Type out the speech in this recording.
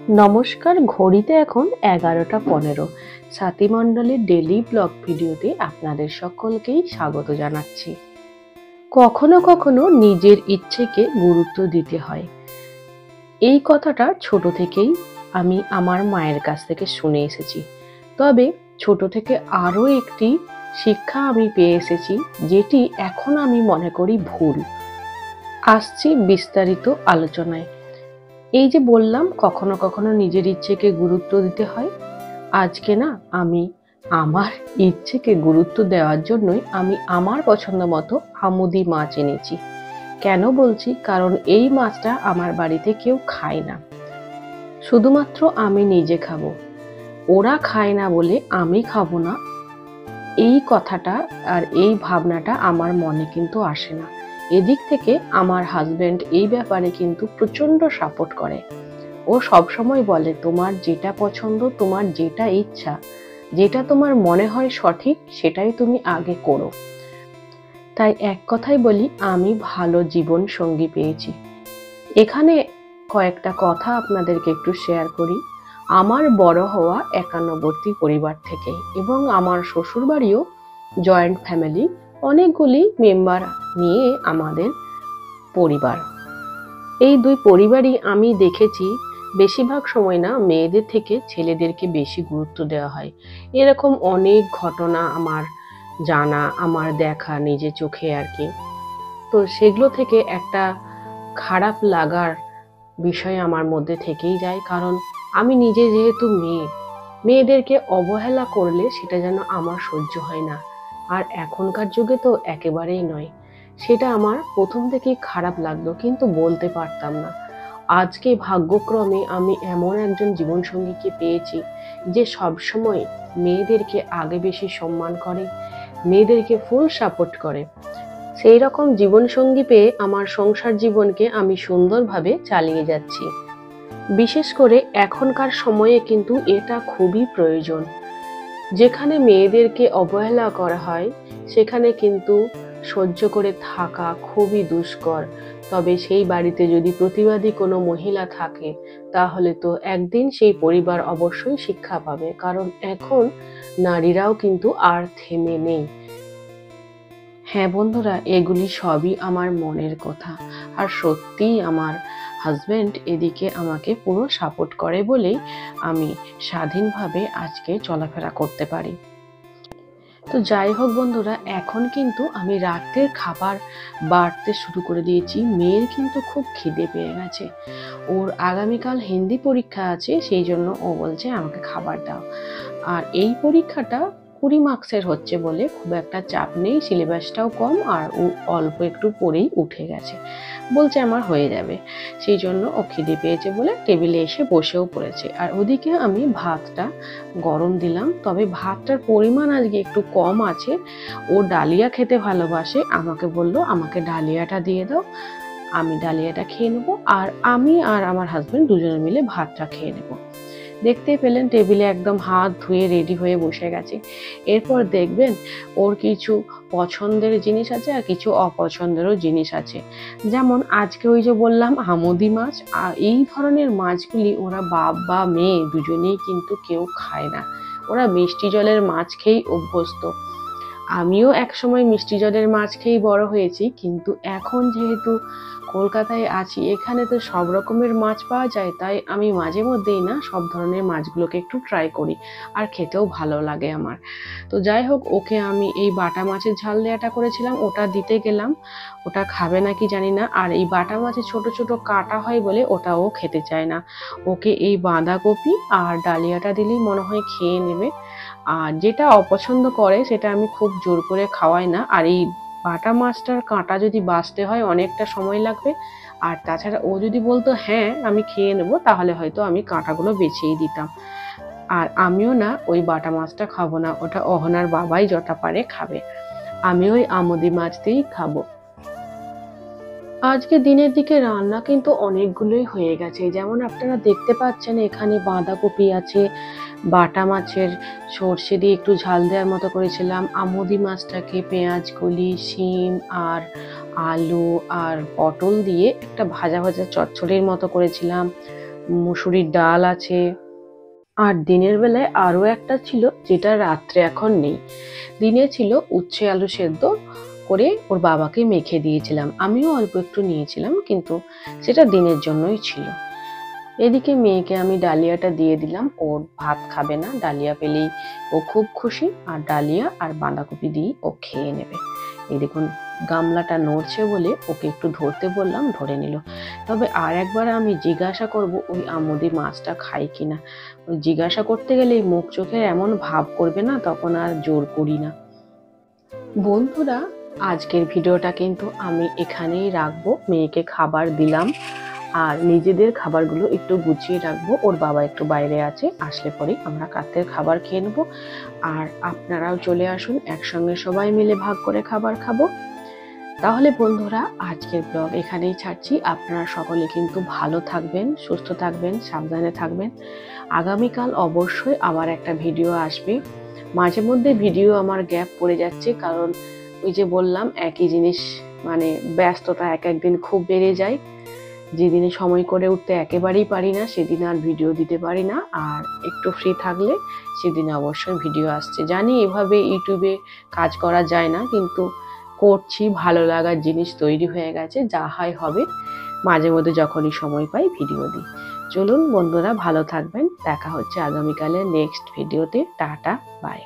নমস্কার, ঘড়িতে এখন 11টা 15। সাথী মণ্ডলের ডেলি ব্লগ ভিডিওতে আপনাদের সকলকেই স্বাগত জানাচ্ছি। কখনো কখনো নিজের ইচ্ছেকে গুরুত্ব দিতে হয়, এই কথাটা ছোট থেকেই আমি আমার মায়ের কাছ থেকে শুনে এসেছি। তবে ছোট থেকে আরও একটি শিক্ষা আমি পেয়ে এসেছি, যেটি এখন আমি মনে করি ভুল। আসছি বিস্তারিত আলোচনায়। এই যে বললাম কখনো কখনো নিজের ইচ্ছেকে গুরুত্ব দিতে হয়, আজকে না আমি আমার ইচ্ছেকে গুরুত্ব দেওয়ার জন্যই আমি আমার পছন্দ মতো আমুদি মাছ এনেছি। কেন বলছি? কারণ এই মাছটা আমার বাড়িতে কেউ খায় না, শুধুমাত্র আমি নিজে খাবো। ওরা খায় না বলে আমি খাবো না, এই কথাটা আর এই ভাবনাটা আমার মনে কিন্তু আসে না। এদিক থেকে আমার হাজবেন্ড এই ব্যাপারে কিন্তু প্রচন্ড সাপোর্ট করে। ও সবসময় বলে, তোমার যেটা পছন্দ, তোমার যেটা ইচ্ছা, যেটা তোমার মনে হয় সঠিক, সেটাই তুমি আগে করো। তাই এক কথাই বলি, আমি ভালো জীবন সঙ্গী পেয়েছি। এখানে কয়েকটা কথা আপনাদেরকে একটু শেয়ার করি। আমার বড় হওয়া একান্নবর্তী পরিবার থেকে, এবং আমার শ্বশুর বাড়িও জয়েন্ট ফ্যামিলি, অনেকগুলি মেম্বার নিয়ে আমাদের পরিবার। এই দুই পরিবারই আমি দেখেছি বেশিরভাগ সময় না মেয়েদের থেকে ছেলেদেরকে বেশি গুরুত্ব দেওয়া হয়। এরকম অনেক ঘটনা আমার জানা, আমার দেখা নিজে চোখে আর কি। তো সেগুলো থেকে একটা খারাপ লাগার বিষয় আমার মধ্যে থেকেই যায়, কারণ আমি নিজে যেহেতু মেয়েদেরকে অবহেলা করলে সেটা যেন আমার সহ্য হয় না। আর এখনকার যুগে তো একেবারেই নয়। সেটা আমার প্রথম থেকেই খারাপ লাগতো, কিন্তু বলতে পারতাম না। আজকে ভাগ্যক্রমে আমি এমন একজন জীবনসঙ্গীকে পেয়েছি, যে সবসময় মেয়েদেরকে আগে বেশি সম্মান করে, মেয়েদেরকে ফুল সাপোর্ট করে। সেই রকম জীবনসঙ্গী পেয়ে আমার সংসার জীবনকে আমি সুন্দরভাবে চালিয়ে যাচ্ছি। বিশেষ করে এখনকার সময়ে কিন্তু এটা খুবই প্রয়োজন। যেখানে মেয়েদেরকে অবহেলা করা হয়, সেখানে কিন্তু সহ্য করে থাকা খুবই দুষ্কর। তবে সেই বাড়িতে যদি প্রতিবাদী কোনো মহিলা থাকে, তাহলে তো একদিন সেই পরিবার অবশ্যই শিক্ষা পাবে, কারণ এখন নারীরাও কিন্তু আর থেমে নেই। হ্যাঁ বন্ধুরা, এগুলি সবই আমার মনের কথা। আর সত্যিই আমার হাজবেন্ড এদিকে আমাকে পুরো সাপোর্ট করে বলেই আমি স্বাধীনভাবে আজকে চলাফেরা করতে পারি। তো যাই হোক বন্ধুরা, এখন কিন্তু আমি রাতের খাবার বাড়তে শুরু করে দিয়েছি। মেয়ের কিন্তু খুব খিদে পেয়ে গেছে। ওর আগামীকাল হিন্দি পরীক্ষা আছে, সেই জন্য ও বলছে আমাকে খাবার দাও। আর এই পরীক্ষাটা 20 মার্কসের হচ্ছে বলে খুব একটা চাপ নেই, সিলেবাসটাও কম, আর ও অল্প একটু পড়েই উঠে গেছে। বলছে আমার হয়ে যাবে। সেই জন্য ও খিদে পেয়েছে বলে টেবিলে এসে বসেও পড়েছে। আর ওদিকে আমি ভাতটা গরম দিলাম, তবে ভাতটার পরিমাণ আজকে একটু কম আছে। ও ডালিয়া খেতে ভালোবাসে, আমাকে বলল আমাকে ডালিয়াটা দিয়ে দাও, আমি ডালিয়াটা খেয়ে নেবো, আর আমি আর আমার হাজবেন্ড দুজনে মিলে ভাতটা খেয়ে নেবো। দেখতেই পেলেন টেবিলে একদম হাত ধুয়ে রেডি হয়ে বসে গেছে। এরপর দেখবেন ওর কিছু পছন্দের জিনিস আছে আর কিছু অপছন্দেরও জিনিস আছে। যেমন আজকে ওই যে বললাম আমুদি মাছ, আর এই ধরনের মাছগুলি ওরা বাপ বা মেয়ে দুজনেই কিন্তু কেউ খায় না। ওরা মিষ্টি জলের মাছ খেয়েই অভ্যস্ত। আমিও একসময় মিষ্টি জলের মাছ খেয়েই বড় হয়েছি, কিন্তু এখন যেহেতু কলকাতায় আছি, এখানে তো সব রকমের মাছ পাওয়া যায়, তাই আমি মাঝে মধ্যেই না সব ধরনের মাছগুলোকে একটু ট্রাই করি, আর খেতেও ভালো লাগে আমার। তো যাই হোক, ওকে আমি এই বাটা মাছের ঝাল দেওয়াটা করেছিলাম, ওটা দিতে গেলাম। ওটা খাবে নাকি জানি না, আর এই বাটা মাছে ছোট ছোট কাটা হয় বলে ওটা ও খেতে চায় না। ওকে এই বাঁধাকপি আর ডালিয়াটা দিলেই মনে হয় খেয়ে নেবে। আর যেটা অপছন্দ করে সেটা আমি খুব জোর করে খাওয়াই না। আর এই বাটা মাছটার কাঁটা যদি বাছতে হয় অনেকটা সময় লাগবে। আর তাছাড়া ও যদি বলতো হ্যাঁ আমি খেয়ে নেবো, তাহলে হয়তো আমি কাঁটাগুলো বেছেই দিতাম। আর আমিও না ওই বাটা মাছটা খাবো না, ওটা অহনার বাবাই যটা পারে খাবে, আমি ওই আমুদি মাছ দিয়েই খাবো। আজকে দিনের দিকে রান্না কিন্তু অনেকগুলোই হয়ে গেছে। যেমন আপনারা দেখতে পাচ্ছেন এখানে বাঁধাকপি আছে, বাটা মাছের সর্ষে দিয়ে একটু ঝাল দেওয়ার মতো করেছিলাম, আমুদি মাছটাকে পেঁয়াজ কলি, শিম আর আলু আর পটল দিয়ে একটা ভাজা ভাজা চচ্চড়ির মতো করেছিলাম। মুসুরির ডাল আছে। আর দিনের বেলায় আরো একটা ছিল, যেটা রাত্রে এখন নেই। দিনে ছিল উচ্ছে আলু সেদ্ধ করে ওর বাবাকে মেখে দিয়েছিলাম, আমিও অল্প একটু নিয়েছিলাম, কিন্তু সেটা দিনের জন্যই ছিল। এদিকে মেয়েকে আমি ডালিয়াটা দিয়ে দিলাম, ওর ভাত খাবে না, ডালিয়া পেলেই ও খুব খুশি, আর ডালিয়া আর বাঁধাকপি দিয়ে ও খেয়ে নেবে। এই দেখুন গামলাটা নড়ছে বলে ওকে একটু ধরতে বললাম, ধরে নিল। তবে আর একবার আমি জিজ্ঞাসা করব ওই আমুদি মাছটা খাই কিনা। ওই জিজ্ঞাসা করতে গেলে মুখ চোখের এমন ভাব করবে না, তখন আর জোর করি না। বন্ধুরা, আজকের ভিডিওটা কিন্তু আমি এখানেই রাখবো। মেয়েকে খাবার দিলাম, আর নিজেদের খাবারগুলো একটু গুছিয়ে রাখবো। ওর বাবা একটু বাইরে আছে, আসলে পরে আমরা রাতের খাবার খেয়ে নেবো। আর আপনারাও চলে আসুন, একসঙ্গে সবাই মিলে ভাগ করে খাবার খাবো। তাহলে বন্ধুরা, আজকের ব্লগ এখানেই ছাড়ছি। আপনারা সকলে কিন্তু ভালো থাকবেন, সুস্থ থাকবেন, সাবধানে থাকবেন। আগামীকাল অবশ্যই আবার একটা ভিডিও আসবে। মাঝে মধ্যে ভিডিও আমার গ্যাপ পড়ে যাচ্ছে, কারণ ওই যে বললাম একই জিনিস, মানে ব্যস্ততা এক একদিন খুব বেড়ে যায়। যেদিনে সময় করে উঠতে একেবারেই পারি না, সেদিন আর ভিডিও দিতে পারি না। আর একটু ফ্রি থাকলে সেদিনে অবশ্যই ভিডিও আসছে। জানি এভাবে ইউটিউবে কাজ করা যায় না, কিন্তু করছি, ভালো লাগার জিনিস তৈরি হয়ে গেছে, যা হয় হবে। মাঝে মধ্যে যখনই সময় পাই ভিডিও দিই। চলুন বন্ধুরা, ভালো থাকবেন, দেখা হচ্ছে আগামীকালের নেক্সট ভিডিওতে। Tata, by.